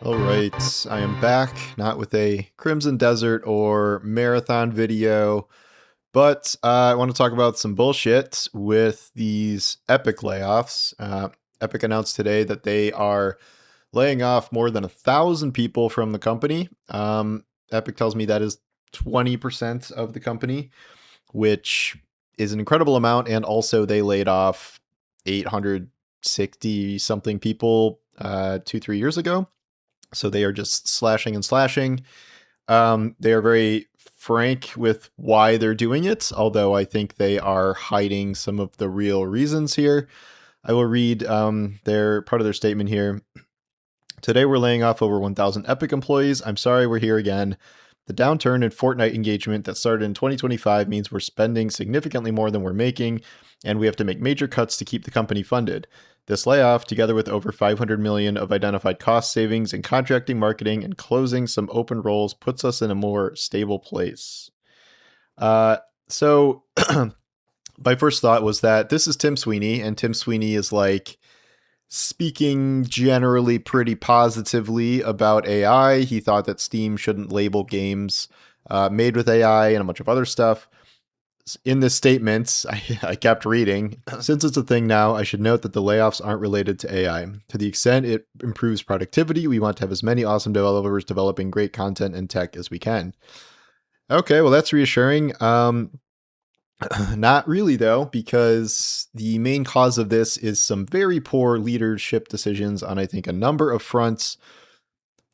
All right, I am back, not with a Crimson Desert or marathon video, but I want to talk about some bullshit with these Epic layoffs. Epic announced today that they are laying off more than 1,000 people from the company. Epic tells me that is 20% of the company, which is an incredible amount. And also, they laid off 860 something people 2, 3 years ago. So they are just slashing and slashing. They are very frank with why they're doing it, although I think they are hiding some of the real reasons here. I will read their part of their statement here. Today we're laying off over 1,000 Epic employees. I'm sorry we're here again. The downturn in Fortnite engagement that started in 2025 means we're spending significantly more than we're making, and we have to make major cuts to keep the company funded. This layoff, together with over 500 million of identified cost savings in contracting, marketing, and closing some open roles, puts us in a more stable place. So my first thought was that this is Tim Sweeney, and Tim Sweeney is like speaking generally pretty positively about AI. He thought that Steam shouldn't label games made with AI and a bunch of other stuff. In this statement, I kept reading, since it's a thing now, I should note that the layoffs aren't related to AI. To the extent it improves productivity, we want to have as many awesome developers developing great content and tech as we can. Okay, well, that's reassuring. Not really, though, because the main cause of this is some very poor leadership decisions on, I think, a number of fronts.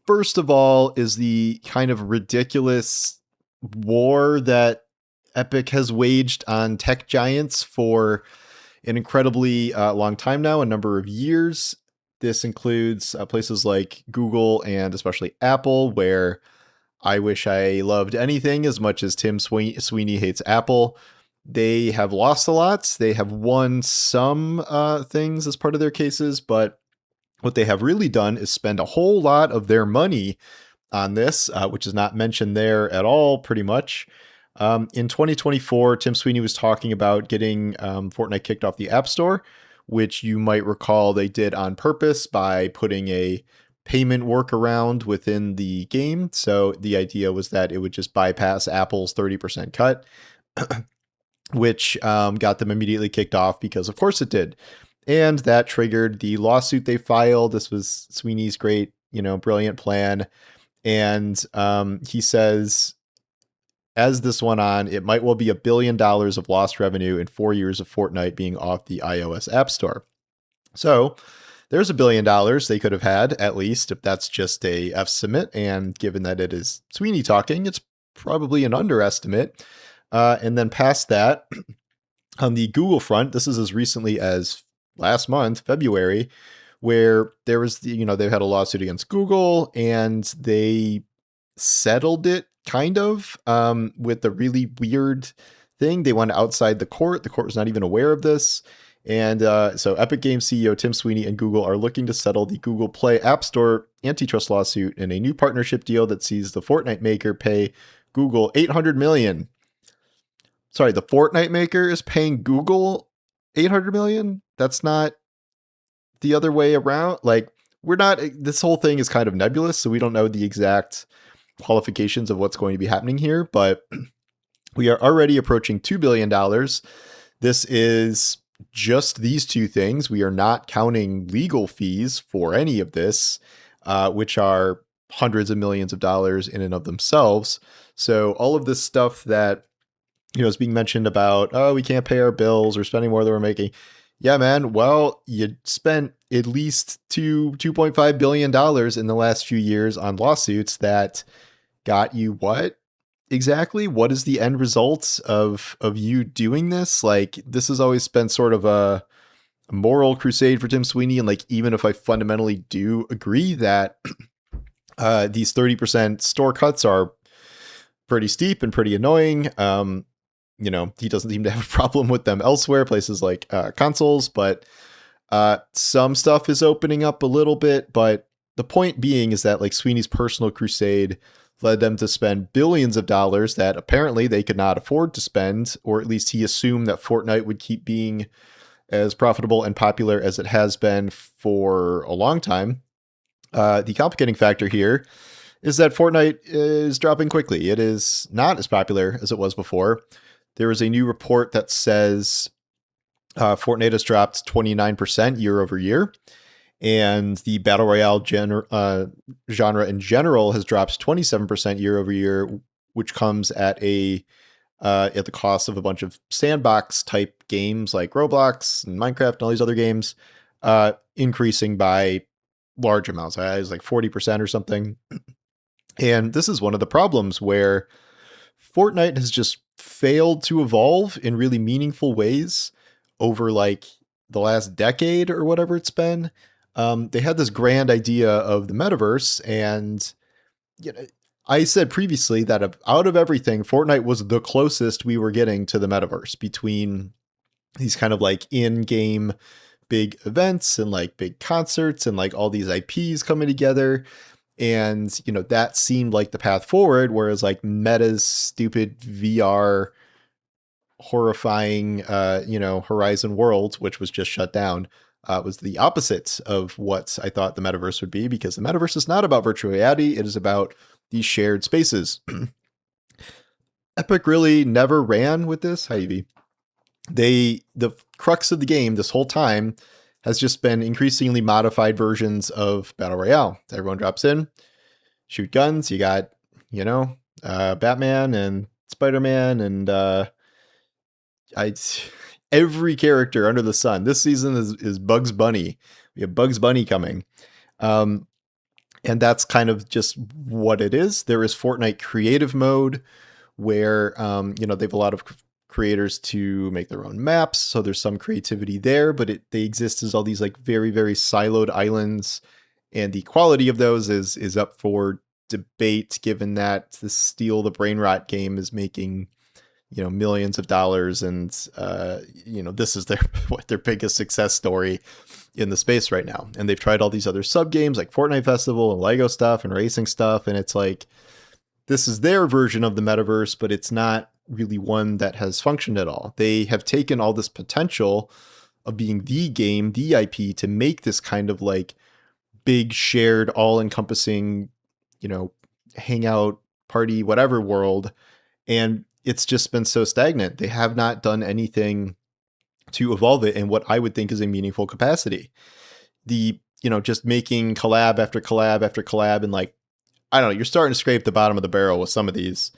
First of all, is the kind of ridiculous war that Epic has waged on tech giants for an incredibly long time now, a number of years. This includes places like Google and especially Apple, where I wish I loved anything as much as Tim Sweeney hates Apple. They have lost a lot. They have won some things as part of their cases, but what they have really done is spend a whole lot of their money on this, which is not mentioned there at all, pretty much. In 2024, Tim Sweeney was talking about getting Fortnite kicked off the App Store, which you might recall they did on purpose by putting a payment workaround within the game. So the idea was that it would just bypass Apple's 30% cut, which got them immediately kicked off because, of course, it did. And that triggered the lawsuit they filed. This was Sweeney's great, brilliant plan. And he says, as this went on, it might well be $1 billion of lost revenue in 4 years of Fortnite being off the iOS App Store. So there's $1 billion they could have had, at least, if that's just a estimate. And given that it is Sweeney talking, it's probably an underestimate. And then past that, on the Google front, this is as recently as last month, February, where there was, they've had a lawsuit against Google and they settled it kind of with a really weird thing. They went outside the court. The court was not even aware of this. And so Epic Games CEO Tim Sweeney and Google are looking to settle the Google Play App Store antitrust lawsuit in a new partnership deal that sees the Fortnite maker pay Google $800 million. Sorry, the Fortnite maker is paying Google $800 million? That's not the other way around. Like, this whole thing is kind of nebulous, so we don't know the exact qualifications of what's going to be happening here, but we are already approaching $2 billion. This is just these two things. We are not counting legal fees for any of this, which are hundreds of millions of dollars in and of themselves. So all of this stuff that is being mentioned about, oh, we can't pay our bills, we're spending more than we're making. Yeah, man. Well, you spent at least $2.5 billion in the last few years on lawsuits that got you what exactly? What is the end result of you doing this? Like, this has always been sort of a moral crusade for Tim Sweeney. And like, even if I fundamentally do agree that these 30% store cuts are pretty steep and pretty annoying, he doesn't seem to have a problem with them elsewhere, places like consoles, but some stuff is opening up a little bit. But the point being is that like Sweeney's personal crusade led them to spend billions of dollars that apparently they could not afford to spend, or at least he assumed that Fortnite would keep being as profitable and popular as it has been for a long time. The complicating factor here is that Fortnite is dropping quickly. It is not as popular as it was before. There is a new report that says Fortnite has dropped 29% year over year, and the battle royale genre in general has dropped 27% year over year, which comes at the cost of a bunch of sandbox type games like Roblox and Minecraft and all these other games, increasing by large amounts. It was like 40% or something. And this is one of the problems where Fortnite has just failed to evolve in really meaningful ways over like the last decade or whatever it's been. They had this grand idea of the metaverse, and you know, I said previously that out of everything, Fortnite was the closest we were getting to the metaverse between these kind of like in-game big events and like big concerts and like all these IPs coming together. And, that seemed like the path forward, whereas like Meta's stupid VR horrifying, Horizon World, which was just shut down, was the opposite of what I thought the metaverse would be, because the metaverse is not about virtual reality. It is about these shared spaces. Epic really never ran with this. Hi, Evie. The crux of the game this whole time has just been increasingly modified versions of Battle Royale. Everyone drops in, shoot guns. You got, Batman and Spider-Man and I every character under the sun. This season is Bugs Bunny. We have Bugs Bunny coming. And that's kind of just what it is. There is Fortnite creative mode where, they have a lot of creators to make their own maps. So there's some creativity there, but they exist as all these like very, very siloed islands. And the quality of those is up for debate, given that the Steal the Brain Rot game is making, millions of dollars. And, this is their biggest success story in the space right now. And they've tried all these other sub games like Fortnite Festival and Lego stuff and racing stuff. And it's like, this is their version of the metaverse, but it's not really one that has functioned at all. They have taken all this potential of being the game, the IP, to make this kind of like big shared, all encompassing, hangout party, whatever world. And it's just been so stagnant. They have not done anything to evolve it in what I would think is a meaningful capacity. Just making collab after collab after collab, and like, I don't know, you're starting to scrape the bottom of the barrel with some of these.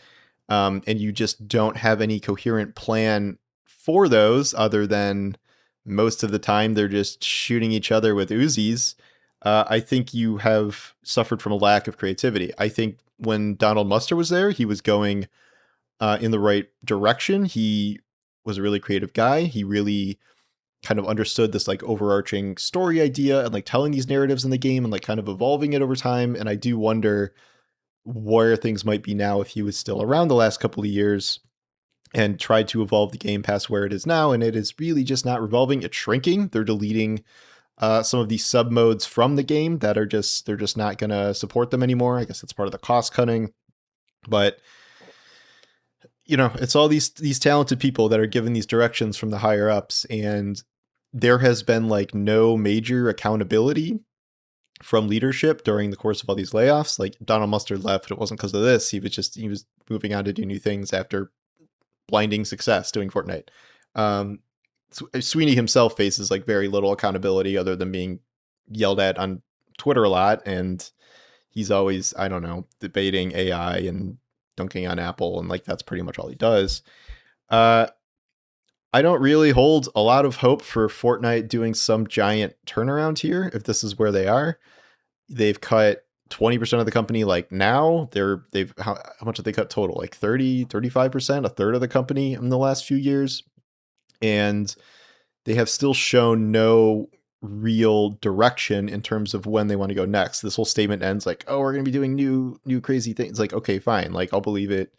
And you just don't have any coherent plan for those, other than most of the time they're just shooting each other with Uzis. I think you have suffered from a lack of creativity. I think when Donald Muster was there, he was going in the right direction. He was a really creative guy. He really kind of understood this like overarching story idea and like telling these narratives in the game and like kind of evolving it over time. And I do wonder where things might be now if he was still around the last couple of years and tried to evolve the game past where it is now. And it is really just not revolving. It's shrinking. They're deleting some of these sub modes from the game that they're just not going to support them anymore. I guess that's part of the cost cutting, but it's all these talented people that are given these directions from the higher ups, and there has been like no major accountability from leadership during the course of all these layoffs. Like Donald Mustard left, it wasn't because of this. He was moving on to do new things after blinding success doing Fortnite. Sweeney himself faces like very little accountability other than being yelled at on Twitter a lot, and he's always, I don't know, debating AI and dunking on Apple, and like that's pretty much all he does. I don't really hold a lot of hope for Fortnite doing some giant turnaround here. If this is where they are, they've cut 20% of the company. Like now how much have they cut total? Like 30, 35%, a third of the company in the last few years. And they have still shown no real direction in terms of when they want to go next. This whole statement ends like, oh, we're going to be doing new crazy things. Like, okay, fine. Like I'll believe it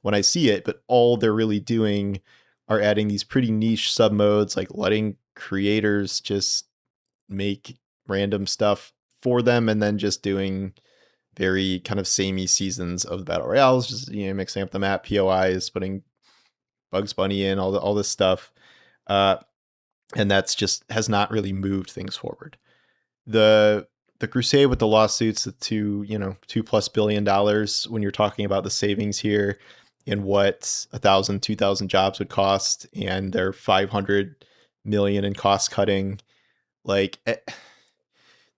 when I see it, but all they're really doing are adding these pretty niche sub modes, like letting creators just make random stuff for them, and then just doing very kind of samey seasons of the battle royales, just mixing up the map, POIs, putting Bugs Bunny in, all this stuff, and that's just has not really moved things forward. The the crusade with the lawsuits, the $2+ billion, when you're talking about the savings here and what 1,000, 2,000 jobs would cost, and their 500 million in cost cutting, like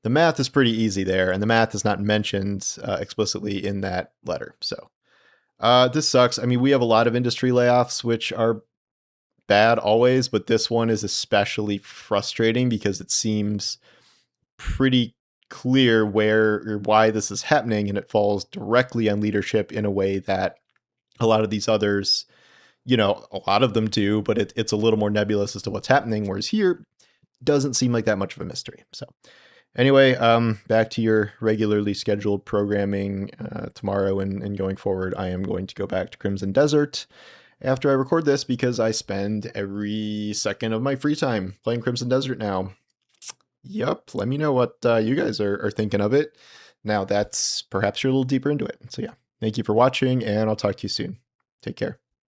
the math is pretty easy there, and the math is not mentioned explicitly in that letter. So this sucks. I mean, we have a lot of industry layoffs, which are bad always, but this one is especially frustrating because it seems pretty clear where or why this is happening, and it falls directly on leadership in a way that a lot of these others, a lot of them do, but it's a little more nebulous as to what's happening, whereas here doesn't seem like that much of a mystery. So anyway, back to your regularly scheduled programming tomorrow and going forward. I am going to go back to Crimson Desert after I record this because I spend every second of my free time playing Crimson Desert now. Yep, let me know what you guys are thinking of it. Now that's perhaps you're a little deeper into it. So yeah, thank you for watching, and I'll talk to you soon. Take care.